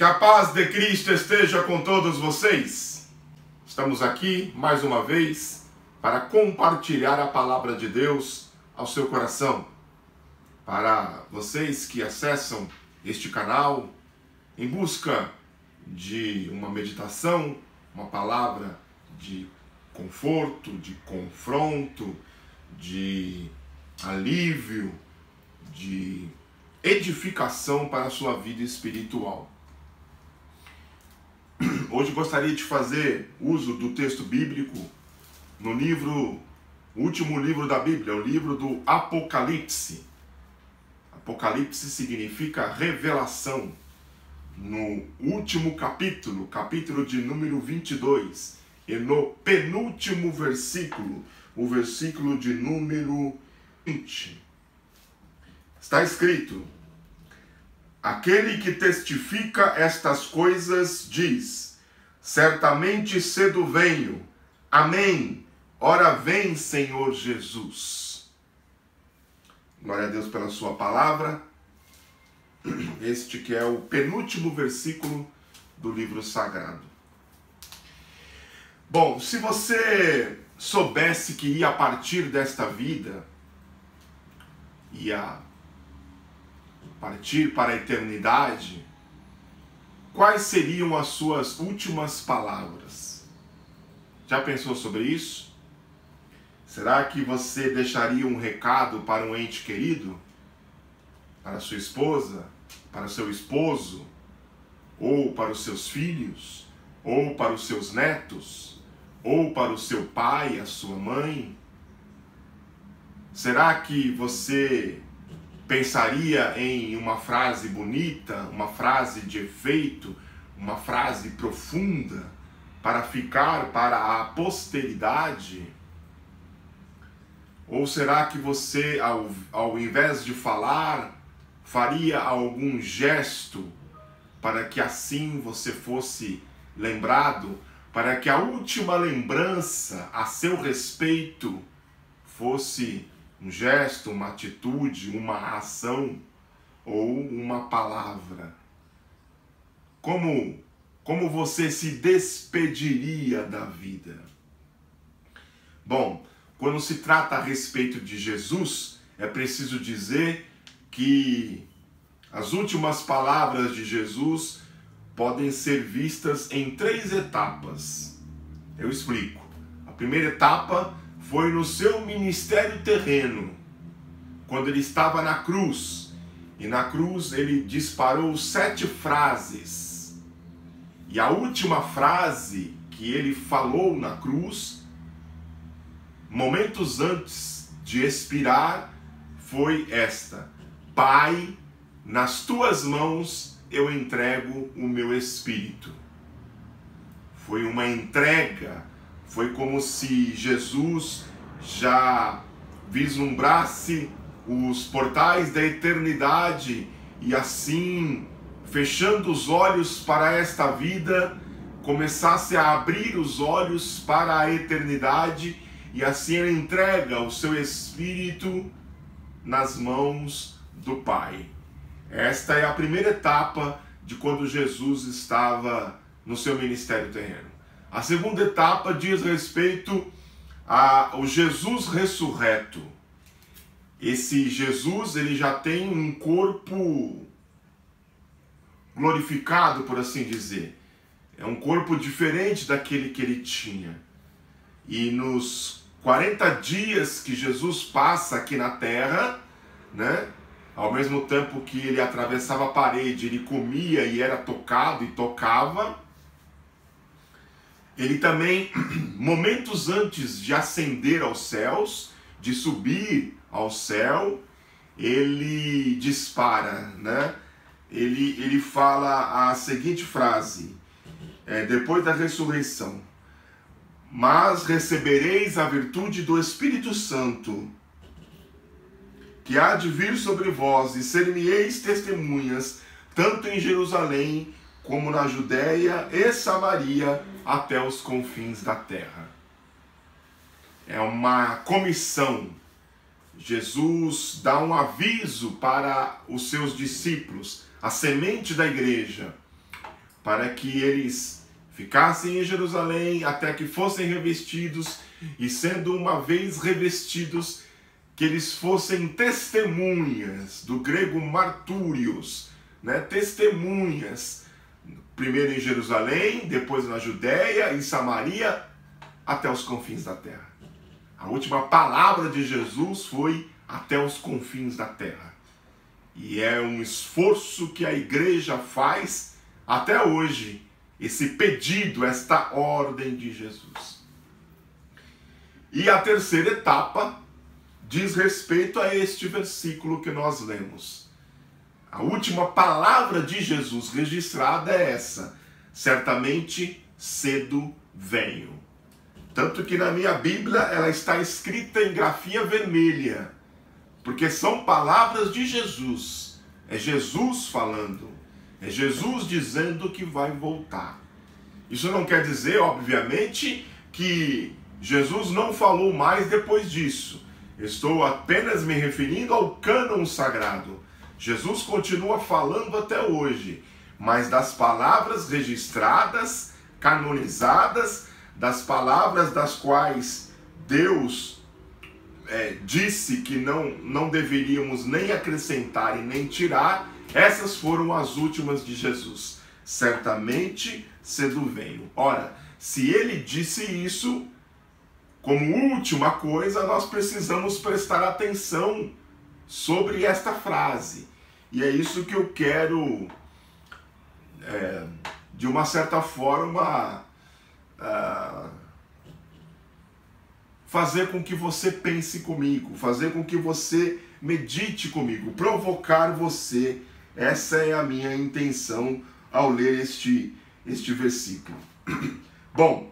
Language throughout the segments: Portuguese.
Que a paz de Cristo esteja com todos vocês. Estamos aqui mais uma vez para compartilhar a palavra de Deus ao seu coração. Para vocês que acessam este canal em busca de uma meditação, uma palavra de conforto, de confronto, de alívio, de edificação para a sua vida espiritual. Hoje gostaria de fazer uso do texto bíblico no livro, o último livro da Bíblia, o livro do Apocalipse. Apocalipse significa revelação. No último capítulo, capítulo de número 22, e no penúltimo versículo, o versículo de número 20, está escrito: aquele que testifica estas coisas diz: certamente cedo venho. Amém. Ora vem, Senhor Jesus. Glória a Deus pela sua palavra. Este que é o penúltimo versículo do livro sagrado. Bom, se você soubesse que ia partir desta vida, ia partir para a eternidade, quais seriam as suas últimas palavras? Já pensou sobre isso? Será que você deixaria um recado para um ente querido? Para sua esposa? Para seu esposo? Ou para os seus filhos? Ou para os seus netos? Ou para o seu pai, a sua mãe? Será que você pensaria em uma frase bonita, uma frase de efeito, uma frase profunda para ficar para a posteridade? Ou será que você, ao invés de falar, faria algum gesto para que assim você fosse lembrado, para que a última lembrança a seu respeito fosse um gesto, uma atitude, uma ação ou uma palavra? Como você se despediria da vida? Bom, quando se trata a respeito de Jesus, é preciso dizer que as últimas palavras de Jesus podem ser vistas em 3 etapas. Eu explico. A primeira etapa foi no seu ministério terreno, quando ele estava na cruz. E na cruz ele disparou 7 frases. E a última frase que ele falou na cruz, momentos antes de expirar, foi esta: Pai, nas tuas mãos eu entrego o meu espírito. Foi uma entrega. Foi como se Jesus já vislumbrasse os portais da eternidade e assim, fechando os olhos para esta vida, começasse a abrir os olhos para a eternidade, e assim ele entrega o seu espírito nas mãos do Pai. Esta é a primeira etapa de quando Jesus estava no seu ministério terreno. A segunda etapa diz respeito ao Jesus ressurreto. Esse Jesus, ele já tem um corpo glorificado, por assim dizer. É um corpo diferente daquele que ele tinha. E nos 40 dias que Jesus passa aqui na terra, né, ao mesmo tempo que ele atravessava a parede, ele comia e era tocado e tocava, ele também, momentos antes de ascender aos céus, de subir ao céu, ele dispara, né? Ele fala a seguinte frase, depois da ressurreição: mas recebereis a virtude do Espírito Santo, que há de vir sobre vós, e ser-me-eis testemunhas, tanto em Jerusalém, como na Judéia e Samaria, até os confins da terra. É uma comissão. Jesus dá um aviso para os seus discípulos, a semente da igreja. para que eles ficassem em Jerusalém até que fossem revestidos, e sendo uma vez revestidos, que eles fossem testemunhas, do grego martúrios, né? Testemunhas, primeiro em Jerusalém, depois na Judéia, em Samaria, até os confins da terra. A última palavra de Jesus foi até os confins da terra. E é um esforço que a igreja faz até hoje, esse pedido, esta ordem de Jesus. E a terceira etapa diz respeito a este versículo que nós lemos. A última palavra de Jesus registrada é essa: certamente cedo venho. Tanto que na minha Bíblia ela está escrita em grafia vermelha, porque são palavras de Jesus. É Jesus falando, é Jesus dizendo que vai voltar. Isso não quer dizer, obviamente, que Jesus não falou mais depois disso. Estou apenas me referindo ao cânon sagrado. Jesus continua falando até hoje, mas das palavras registradas, canonizadas, das palavras das quais Deus disse que não deveríamos nem acrescentar e nem tirar, essas foram as últimas de Jesus. Certamente cedo venho. Ora, se ele disse isso, como última coisa, nós precisamos prestar atenção sobre esta frase. E é isso que eu quero, de uma certa forma, fazer com que você pense comigo, fazer com que você medite comigo, provocar você. Essa é a minha intenção ao ler este versículo. Bom,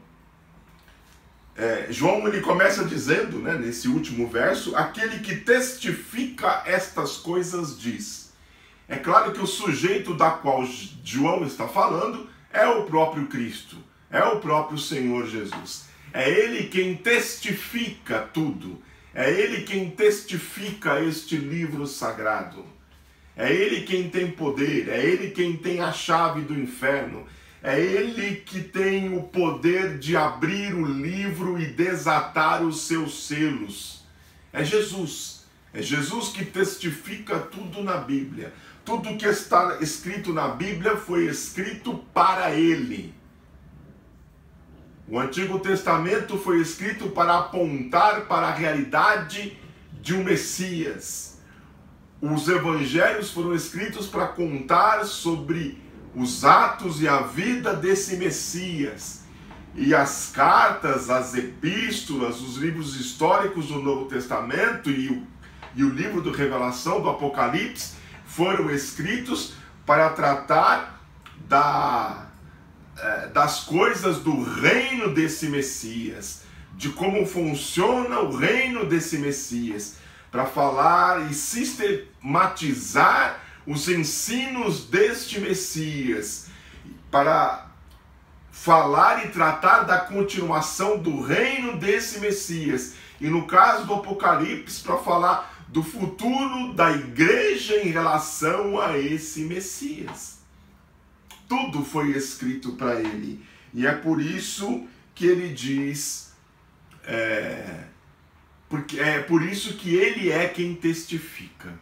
João ele começa dizendo, né, nesse último verso, aquele que testifica estas coisas diz. É claro que o sujeito da qual João está falando é o próprio Cristo, é o próprio Senhor Jesus. É ele quem testifica tudo, é ele quem testifica este livro sagrado. É ele quem tem poder, é ele quem tem a chave do inferno, é ele que tem o poder de abrir o livro e desatar os seus selos. É Jesus que testifica tudo na Bíblia. Tudo que está escrito na Bíblia foi escrito para ele. O Antigo Testamento foi escrito para apontar para a realidade de um Messias. Os evangelhos foram escritos para contar sobre os atos e a vida desse Messias. E as cartas, as epístolas, os livros históricos do Novo Testamento e o livro de Revelação, do Apocalipse, foram escritos para tratar das coisas do reino desse Messias, de como funciona o reino desse Messias, para falar e sistematizar os ensinos deste Messias, para falar e tratar da continuação do reino desse Messias, e no caso do Apocalipse, para falar do futuro da igreja em relação a esse Messias. Tudo foi escrito para ele, e é por isso que ele diz, por isso que ele é quem testifica.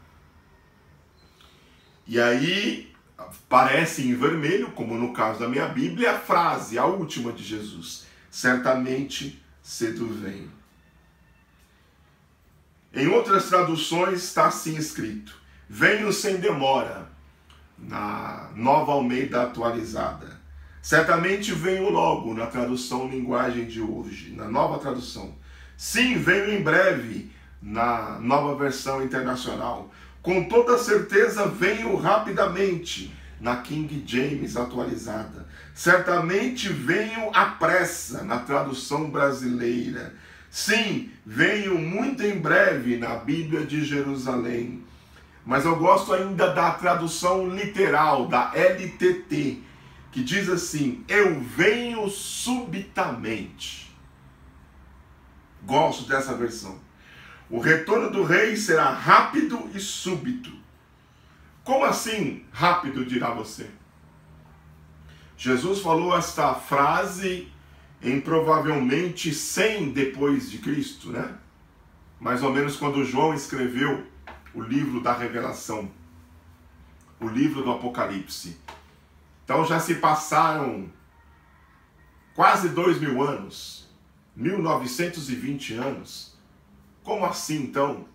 E aí aparece em vermelho, como no caso da minha Bíblia, a frase, a última de Jesus: certamente cedo venho. Em outras traduções está assim escrito: venho sem demora, na Nova Almeida Atualizada. Certamente venho logo, na tradução linguagem de hoje, na nova tradução. Sim, venho em breve, na nova versão internacional. Com toda certeza venho rapidamente, na King James Atualizada. Certamente venho à pressa, na tradução brasileira. Sim, venho muito em breve, na Bíblia de Jerusalém. Mas eu gosto ainda da tradução literal, da LTT, que diz assim: eu venho subitamente. Gosto dessa versão. O retorno do rei será rápido e súbito. Como assim rápido, dirá você? Jesus falou esta frase em provavelmente 100 depois de Cristo, né? Mais ou menos quando João escreveu o livro da Revelação, o livro do Apocalipse. Então já se passaram quase 2000 anos, 1920 anos. Como assim, então,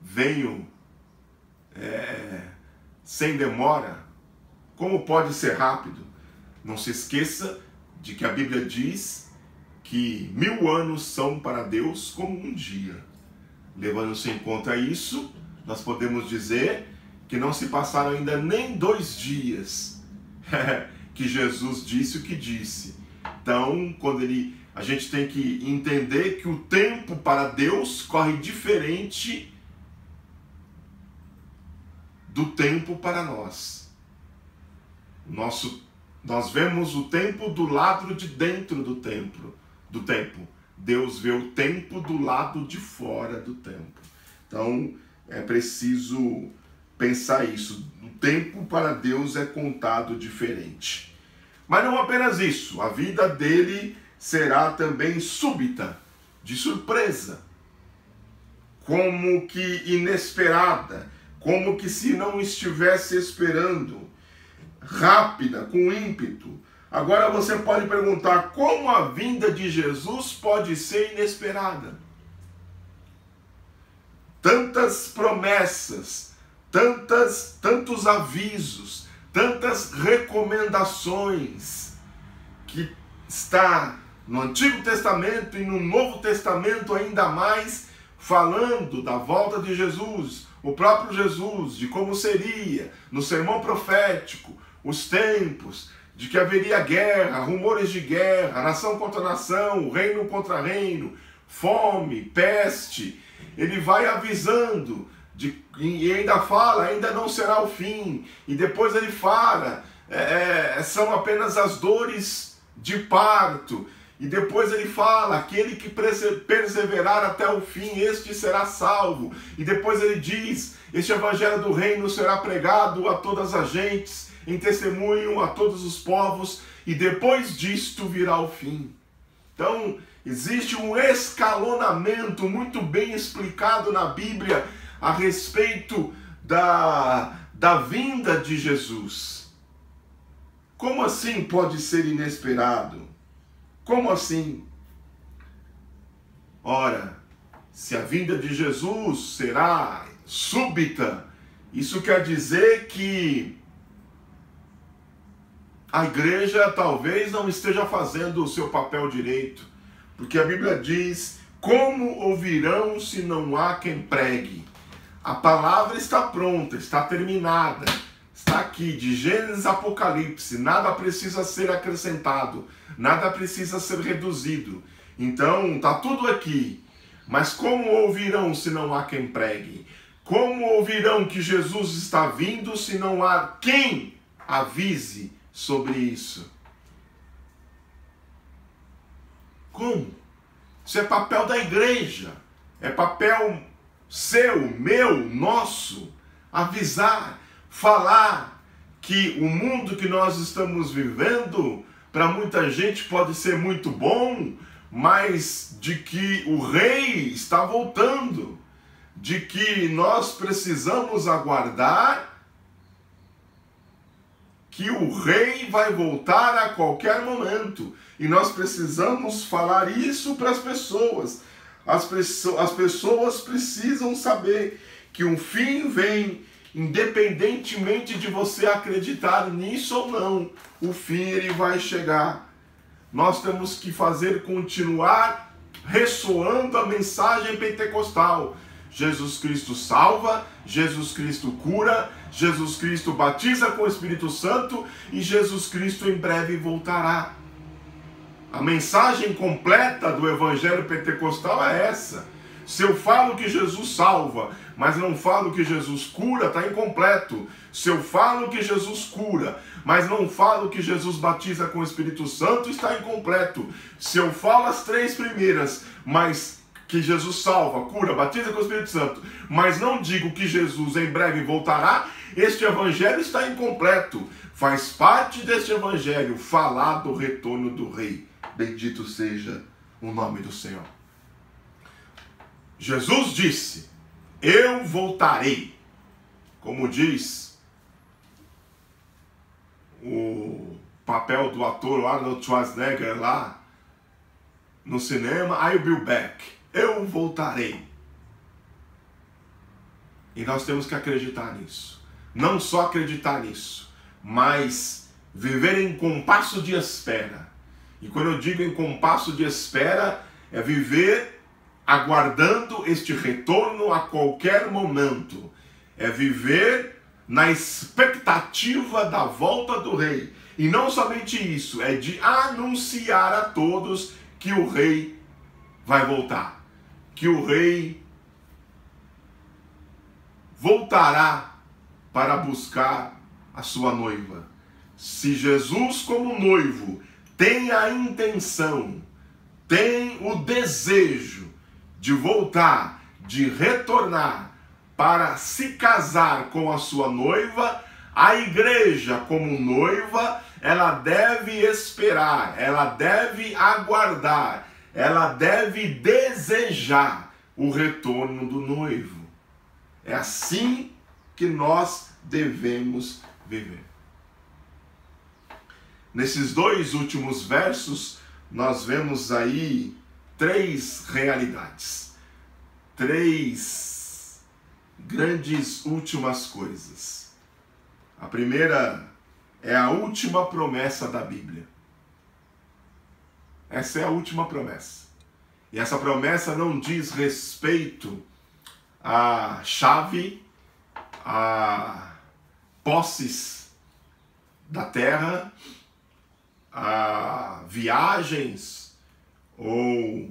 venho sem demora? Como pode ser rápido? Não se esqueça de que a Bíblia diz que 1000 anos são para Deus como um dia. Levando-se em conta isso, nós podemos dizer que não se passaram ainda nem 2 dias que Jesus disse o que disse. Então, a gente tem que entender que o tempo para Deus corre diferente do tempo para nós. Nós vemos o tempo do lado de dentro do tempo. Deus vê o tempo do lado de fora do tempo. Então, é preciso pensar isso. O tempo para Deus é contado diferente. Mas não apenas isso. A vida dele será também súbita, de surpresa. Como que inesperada. Como que se não estivesse esperando. Rápida, com ímpeto. Agora você pode perguntar, como a vinda de Jesus pode ser inesperada? Tantas promessas, tantos avisos, tantas recomendações que está no Antigo Testamento e no Novo Testamento ainda mais, falando da volta de Jesus, o próprio Jesus, de como seria, no sermão profético, os tempos, de que haveria guerra, rumores de guerra, nação contra nação, reino contra reino, fome, peste. Ele vai avisando, e ainda fala, ainda não será o fim. E depois ele fala, são apenas as dores de parto. E depois ele fala, aquele que perseverar até o fim, este será salvo. E depois ele diz, este evangelho do reino será pregado a todas as gentes, em testemunho a todos os povos, e depois disto virá o fim. Então, existe um escalonamento muito bem explicado na Bíblia a respeito da vinda de Jesus. Como assim pode ser inesperado? Como assim? Ora, se a vinda de Jesus será súbita, isso quer dizer que a igreja talvez não esteja fazendo o seu papel direito, porque a Bíblia diz, como ouvirão se não há quem pregue? A palavra está pronta, está terminada, está aqui, de Gênesis a Apocalipse, nada precisa ser acrescentado, nada precisa ser reduzido. Então, está tudo aqui, mas como ouvirão se não há quem pregue? Como ouvirão que Jesus está vindo se não há quem avise sobre isso? Como? Isso é papel da igreja, é papel seu, meu, nosso, avisar, falar que o mundo que nós estamos vivendo, para muita gente pode ser muito bom, mas de que o rei está voltando, de que nós precisamos aguardar que o rei vai voltar a qualquer momento. E nós precisamos falar isso para as pessoas. As pessoas precisam saber que um fim vem, independentemente de você acreditar nisso ou não. O fim ele vai chegar. Nós temos que fazer continuar ressoando a mensagem pentecostal. Jesus Cristo salva, Jesus Cristo cura, Jesus Cristo batiza com o Espírito Santo e Jesus Cristo em breve voltará. A mensagem completa do Evangelho Pentecostal é essa. Se eu falo que Jesus salva, mas não falo que Jesus cura, está incompleto. Se eu falo que Jesus cura, mas não falo que Jesus batiza com o Espírito Santo, está incompleto. Se eu falo as 3 primeiras, mas que Jesus salva, cura, batiza com o Espírito Santo, mas não digo que Jesus em breve voltará, Este evangelho está incompleto. Faz parte deste evangelho falar do retorno do rei. Bendito seja o nome do Senhor. Jesus disse: eu voltarei. Como diz o papel do ator Arnold Schwarzenegger lá no cinema, I will be back. Eu voltarei. E nós temos que acreditar nisso. Não só acreditar nisso, mas viver em compasso de espera. E quando eu digo em compasso de espera, é viver aguardando este retorno a qualquer momento. É viver na expectativa da volta do rei. E não somente isso, é de anunciar a todos que o rei vai voltar. Que o rei voltará para buscar a sua noiva. Se Jesus, como noivo, tem a intenção, tem o desejo de voltar, de retornar para se casar com a sua noiva, a igreja, como noiva, ela deve esperar, ela deve aguardar, ela deve desejar o retorno do noivo. É assim que nós devemos viver. Nesses dois últimos versos, nós vemos aí três realidades, três grandes últimas coisas. A primeira é a última promessa da Bíblia. Essa é a última promessa. E essa promessa não diz respeito à chave, a posses da terra, a viagens ou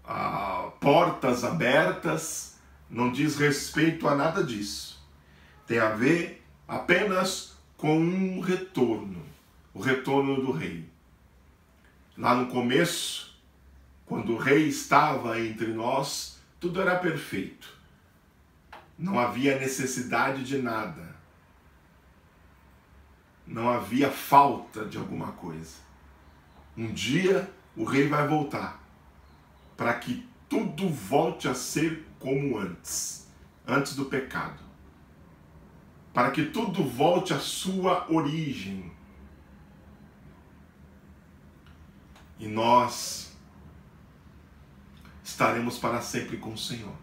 a portas abertas, não diz respeito a nada disso. Tem a ver apenas com um retorno, o retorno do rei. Lá no começo, quando o rei estava entre nós, tudo era perfeito. Não havia necessidade de nada. Não havia falta de alguma coisa. Um dia o rei vai voltar para que tudo volte a ser como antes, antes do pecado. Para que tudo volte à sua origem. E nós estaremos para sempre com o Senhor.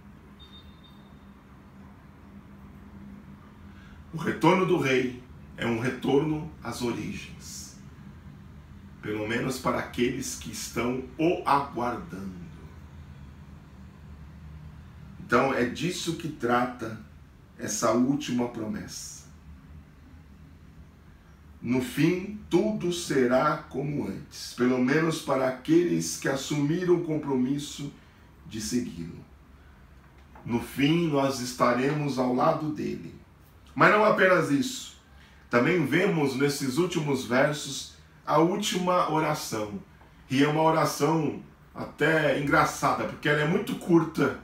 O retorno do rei é um retorno às origens. Pelo menos para aqueles que estão o aguardando. Então é disso que trata essa última promessa. No fim, tudo será como antes, pelo menos para aqueles que assumiram o compromisso de segui-lo. No fim, nós estaremos ao lado dele. Mas não apenas isso. Também vemos nesses últimos versos a última oração. E é uma oração até engraçada, porque ela é muito curta.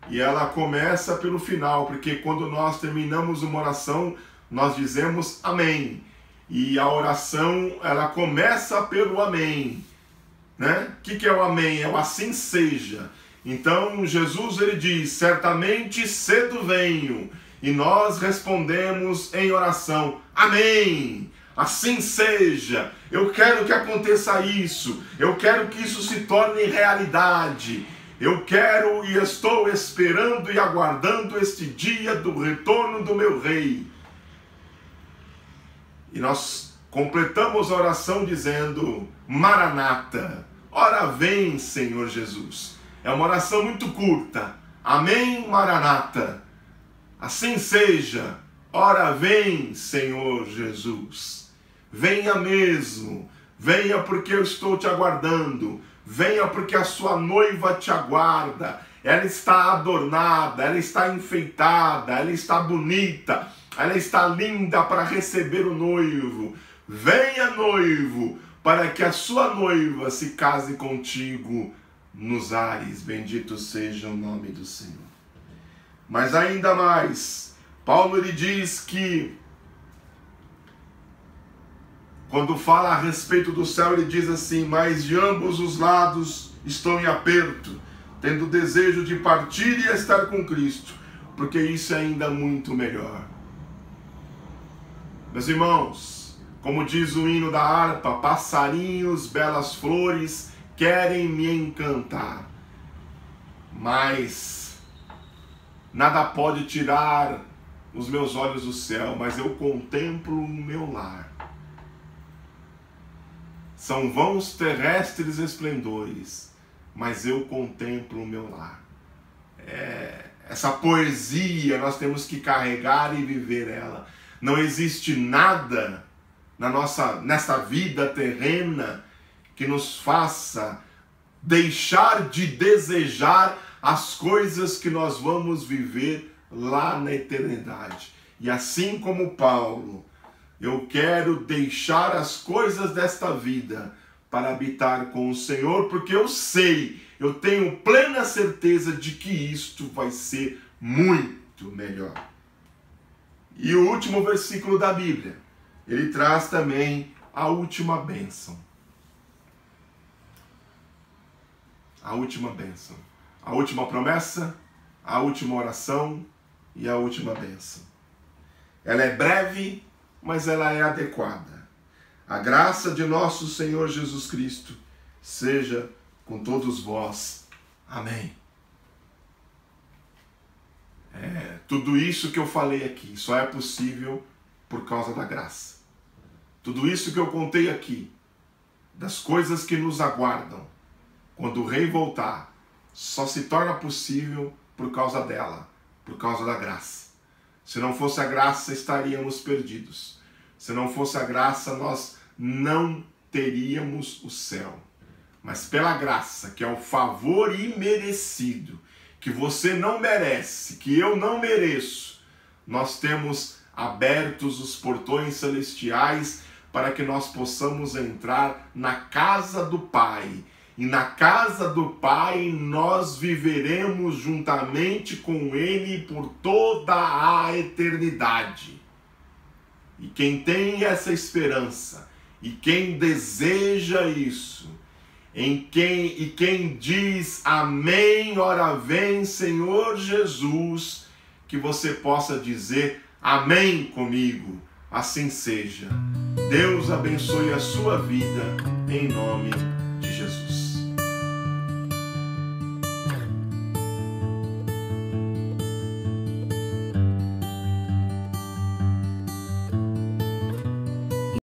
E ela começa pelo final, porque quando nós terminamos uma oração, nós dizemos amém. E a oração, ela começa pelo amém. Né? O que é o amém? É o assim seja. Então Jesus ele diz, certamente cedo venho. E nós respondemos em oração, amém. Assim seja. Eu quero que aconteça isso. Eu quero que isso se torne realidade. Eu quero e estou esperando e aguardando este dia do retorno do meu rei. E nós completamos a oração dizendo, Maranata, ora vem, Senhor Jesus. É uma oração muito curta. Amém, Maranata. Assim seja. Ora vem, Senhor Jesus. Venha mesmo. Venha porque eu estou te aguardando. Venha porque a sua noiva te aguarda. Ela está adornada, ela está enfeitada, ela está bonita, ela está linda para receber o noivo. Venha, noivo, para que a sua noiva se case contigo nos ares. Bendito seja o nome do Senhor. Mas ainda mais, Paulo ele diz que quando fala a respeito do céu, ele diz assim: mas de ambos os lados estou em aperto, tendo desejo de partir e estar com Cristo, porque isso é ainda muito melhor. Meus irmãos, como diz o hino da harpa, passarinhos, belas flores, querem me encantar, mas nada pode tirar os meus olhos do céu, mas eu contemplo o meu lar. São vãos terrestres esplendores, mas eu contemplo o meu lar. Essa poesia nós temos que carregar e viver ela. Não existe nada nesta vida terrena que nos faça deixar de desejar as coisas que nós vamos viver lá na eternidade. E assim como Paulo, eu quero deixar as coisas desta vida para habitar com o Senhor, porque eu tenho plena certeza de que isto vai ser muito melhor. E o último versículo da Bíblia, ele traz também a última bênção. A última bênção. A última promessa, a última oração e a última bênção. Ela é breve, mas ela é adequada. A graça de nosso Senhor Jesus Cristo seja com todos vós. Amém. Tudo isso que eu falei aqui só é possível por causa da graça. Tudo isso que eu contei aqui, das coisas que nos aguardam, quando o Rei voltar, só se torna possível por causa dela, por causa da graça. Se não fosse a graça, estaríamos perdidos. Se não fosse a graça, nós não teríamos o céu. Mas pela graça, que é o favor imerecido, que você não merece, que eu não mereço, nós temos abertos os portões celestiais para que nós possamos entrar na casa do Pai. E na casa do Pai nós viveremos juntamente com Ele por toda a eternidade. E quem tem essa esperança, e quem deseja isso, quem diz amém, ora vem Senhor Jesus, que você possa dizer amém comigo, assim seja. Deus abençoe a sua vida, em nome de Jesus.